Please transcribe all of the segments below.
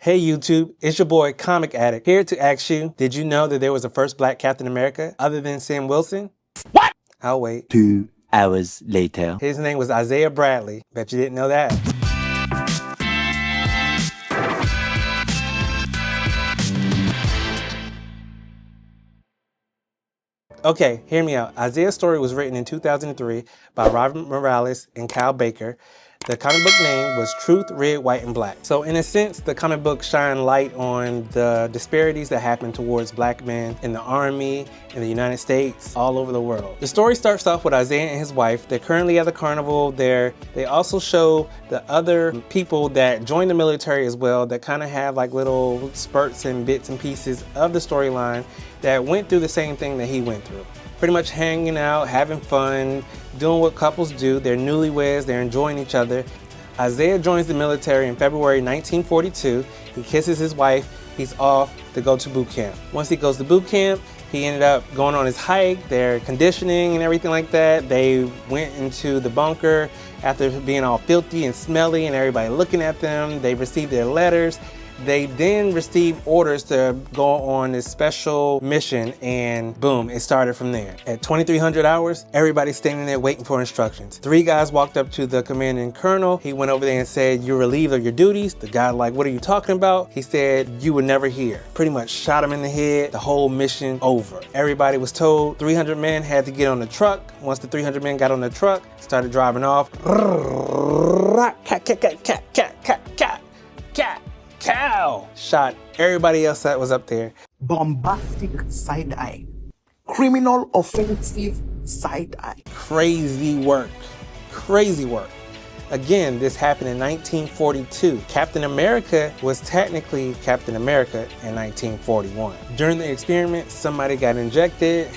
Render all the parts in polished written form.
Hey YouTube, it's your boy Komik Addik here to ask you, did you know that there was a first black Captain America other than Sam Wilson? What? I'll wait. 2 hours later. His name was Isaiah Bradley. Bet you didn't know that. Okay, hear me out. Isaiah's story was written in 2003 by Robert Morales and Kyle Baker. The comic book name was Truth, Red, White, and Black. So in a sense, the comic book shine light on the disparities that happen towards black men in the army, in the United States, all over the world. The story starts off with Isaiah and his wife. They're currently at the carnival there. They also show the other people that join the military as well that kind of have like little spurts and bits and pieces of the storyline that went through the same thing that he went through. Pretty much hanging out, having fun, doing what couples do. They're newlyweds, they're enjoying each other. Isaiah joins the military in February 1942. He kisses his wife. He's off to go to boot camp. Once he goes to boot camp, he ended up going on his hike, their conditioning and everything like that. They went into the bunker after being all filthy and smelly and everybody looking at them. They received their letters. They then received orders to go on this special mission, and boom, it started from there. At 2300 hours, everybody's standing there waiting for instructions. 3 guys walked up to the commanding colonel. He went over there and said, "You're relieved of your duties." The guy like, "What are you talking about?" He said, "You were never here." Pretty much shot him in the head. The whole mission over. Everybody was told 300 men had to get on the truck. Once the 300 men got on the truck, started driving off. Cow! Shot everybody else that was up there. Bombastic side eye. Criminal offensive side eye. Crazy work. Crazy work. Again, this happened in 1942. Captain America was technically Captain America in 1941. During the experiment, somebody got injected.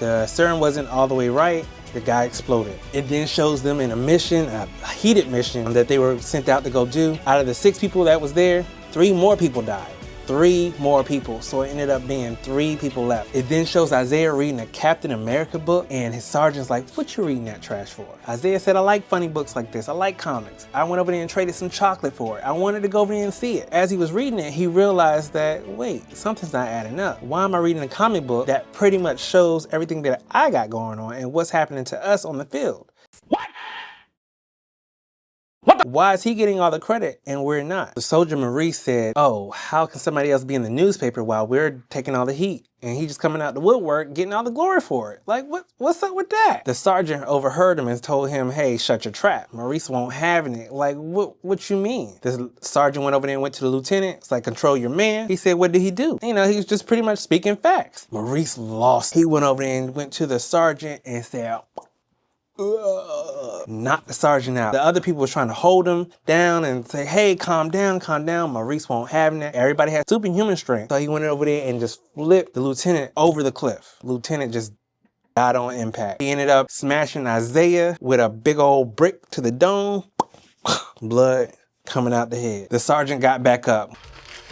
The serum wasn't all the way right. The guy exploded. It then shows them in a mission, a heated mission that they were sent out to go do. Out of the 6 people that was there, 3 more people died. 3 more people. So it ended up being 3 people left. It then shows Isaiah reading a Captain America book, and his sergeant's like, "What you reading that trash for?" Isaiah said, "I like funny books like this. I like comics. I went over there and traded some chocolate for it. I wanted to go over there and see it." As he was reading it, he realized that, wait, something's not adding up. Why am I reading a comic book that pretty much shows everything that I got going on and what's happening to us on the field? Why is he getting all the credit and we're not? The soldier Maurice said, "Oh, how can somebody else be in the newspaper while we're taking all the heat? And he's just coming out the woodwork getting all the glory for it. Like, what's up with that?" The sergeant overheard him and told him, "Hey, shut your trap. Maurice won't have it." Like, what you mean? The sergeant went over there and went to the lieutenant. It's like, "Control your man." He said, "What did he do?" You know, he was just pretty much speaking facts. Maurice lost. He went over there and went to the sergeant and said, knocked the sergeant out. The other people was trying to hold him down and say, "Hey, calm down, calm down." Maurice won't have it. Everybody had superhuman strength. So he went over there and just flipped the lieutenant over the cliff. Lieutenant just died on impact. He ended up smashing Isaiah with a big old brick to the dome. Blood coming out the head. The sergeant got back up.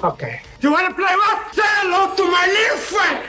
Okay. You wanna play what? Say hello to my little friend!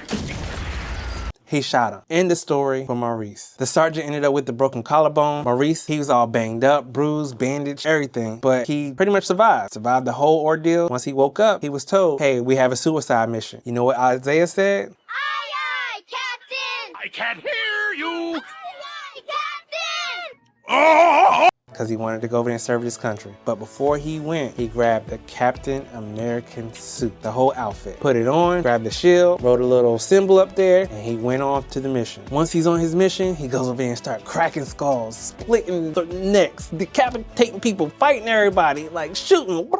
He shot him. End the story for Maurice. The sergeant ended up with the broken collarbone. Maurice, he was all banged up, bruised, bandaged, everything. But he pretty much survived. Survived the whole ordeal. Once he woke up, he was told, "Hey, we have a suicide mission." You know what Isaiah said? Aye, aye, Captain! I can't hear you! Aye, aye, Captain! Oh! Because he wanted to go over there and serve his country. But before he went, he grabbed the Captain American suit, the whole outfit. Put it on, grabbed the shield, wrote a little symbol up there, and he went off to the mission. Once he's on his mission, he goes over there and starts cracking skulls, splitting their necks, decapitating people, fighting everybody, like shooting.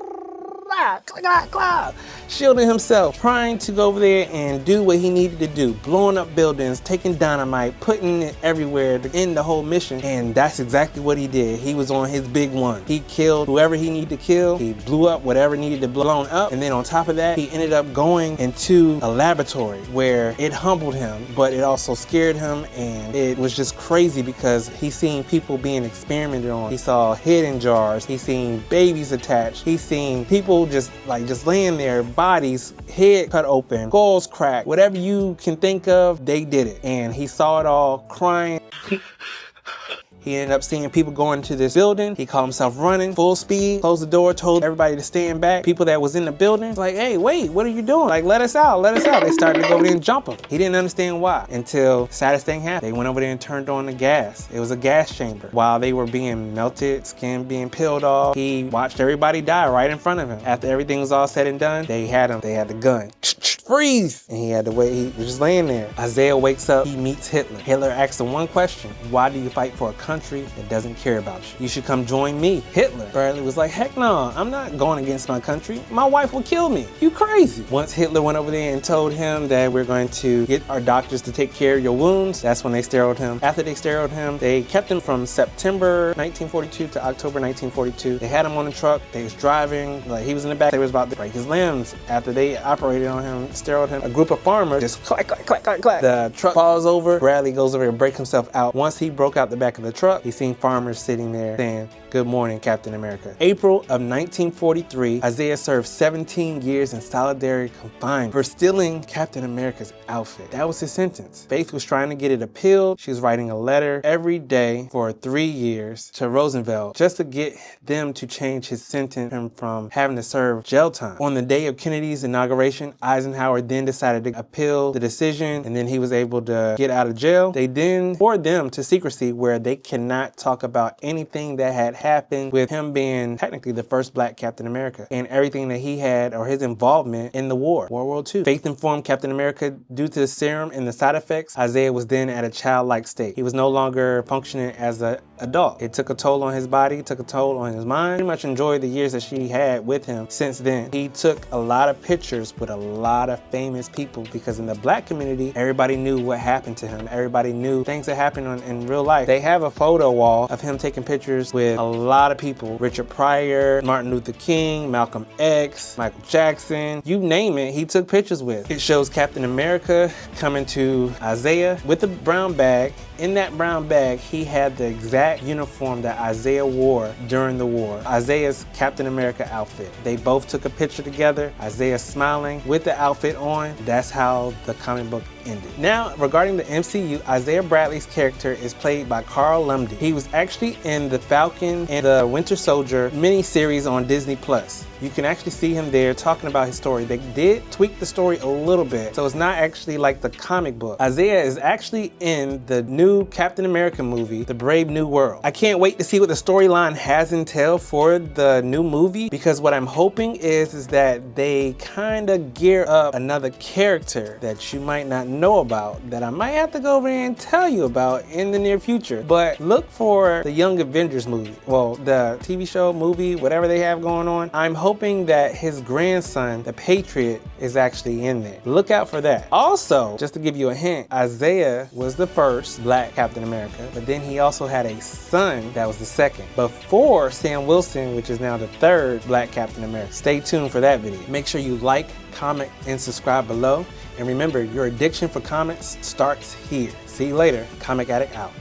Shielding himself, trying to go over there and do what he needed to do, blowing up buildings, taking dynamite, putting it everywhere to end the whole mission. And that's exactly what he did. He was on his big one. He killed whoever he needed to kill. He blew up whatever needed to be blown up. And then on top of that, he ended up going into a laboratory where it humbled him, but it also scared him. And it was just crazy because he seen people being experimented on. He saw hidden jars. He seen babies attached. He seen people just laying there, bodies, head cut open, skulls cracked, whatever you can think of, they did it. And he saw it all, crying. He ended up seeing people going to this building. He called himself running full speed, closed the door, told everybody to stand back. People that was in the building, like, hey, wait, what are you doing? Like, let us out, let us out. They started to go over there and jump him. He didn't understand why until the saddest thing happened. They went over there and turned on the gas. It was a gas chamber. While they were being melted, skin being peeled off, he watched everybody die right in front of him. After everything was all said and done, they had the gun. Freeze! And he had to wait, he was just laying there. Isaiah wakes up, he meets Hitler. Hitler asks him one question: why do you fight for a country that doesn't care about you? You should come join me. Hitler. Bradley was like, heck no, I'm not going against my country. My wife will kill me. You crazy. Once Hitler went over there and told him that we're going to get our doctors to take care of your wounds, that's when they steriled him. After they steriled him, they kept him from September 1942 to October 1942. They had him on the truck, they was driving, like he was in the back, they was about to break his limbs. After they operated on him, steriled him, a group of farmers just clack, clack, clack, clack, clack. The truck falls over, Bradley goes over and breaks himself out. Once he broke out the back of the truck, he seen farmers sitting there saying, good morning, Captain America. April of 1943, Isaiah served 17 years in solitary confinement for stealing Captain America's outfit. That was his sentence. Faith was trying to get it appealed. She was writing a letter every day for 3 years to Roosevelt just to get them to change his sentence from having to serve jail time. On the day of Kennedy's inauguration, Eisenhower then decided to appeal the decision, and then he was able to get out of jail. They then forced them to secrecy where they cannot talk about anything that had happened with him being technically the first black Captain America and everything that he had or his involvement in the war, World War II. Faith informed Captain America due to the serum and the side effects, Isaiah was then at a childlike state. He was no longer functioning as an adult. It took a toll on his body, took a toll on his mind. Pretty much enjoyed the years that she had with him since then. He took a lot of pictures with a lot of famous people because in the black community, everybody knew what happened to him. Everybody knew things that happened in real life. They have a photo wall of him taking pictures with a lot of people. Richard Pryor, Martin Luther King, Malcolm X, Michael Jackson, you name it, he took pictures with. It shows Captain America coming to Isaiah with a brown bag. In that brown bag, he had the exact uniform that Isaiah wore during the war. Isaiah's Captain America outfit. They both took a picture together. Isaiah smiling with the outfit on. That's how the comic book ended. Now, regarding the MCU, Isaiah Bradley's character is played by Carl Lumley. He was actually in the Falcon and the Winter Soldier miniseries on Disney+. You can actually see him there talking about his story. They did tweak the story a little bit, so it's not actually like the comic book. Isaiah is actually in the new Captain America movie, The Brave New World. I can't wait to see what the storyline has entailed for the new movie, because what I'm hoping is that they kind of gear up another character that you might not know about, that I might have to go over there and tell you about in the near future. But look for the Young Avengers movie. Well, the TV show, movie, whatever they have going on. I'm hoping that his grandson, the Patriot, is actually in there. Look out for that. Also, just to give you a hint, Isaiah was the first black Captain America, but then he also had a son that was the second, before Sam Wilson, which is now the third black Captain America. Stay tuned for that video. Make sure you like, comment, and subscribe below. And remember, your addiction for comics starts here. See you later. Comic Addict out.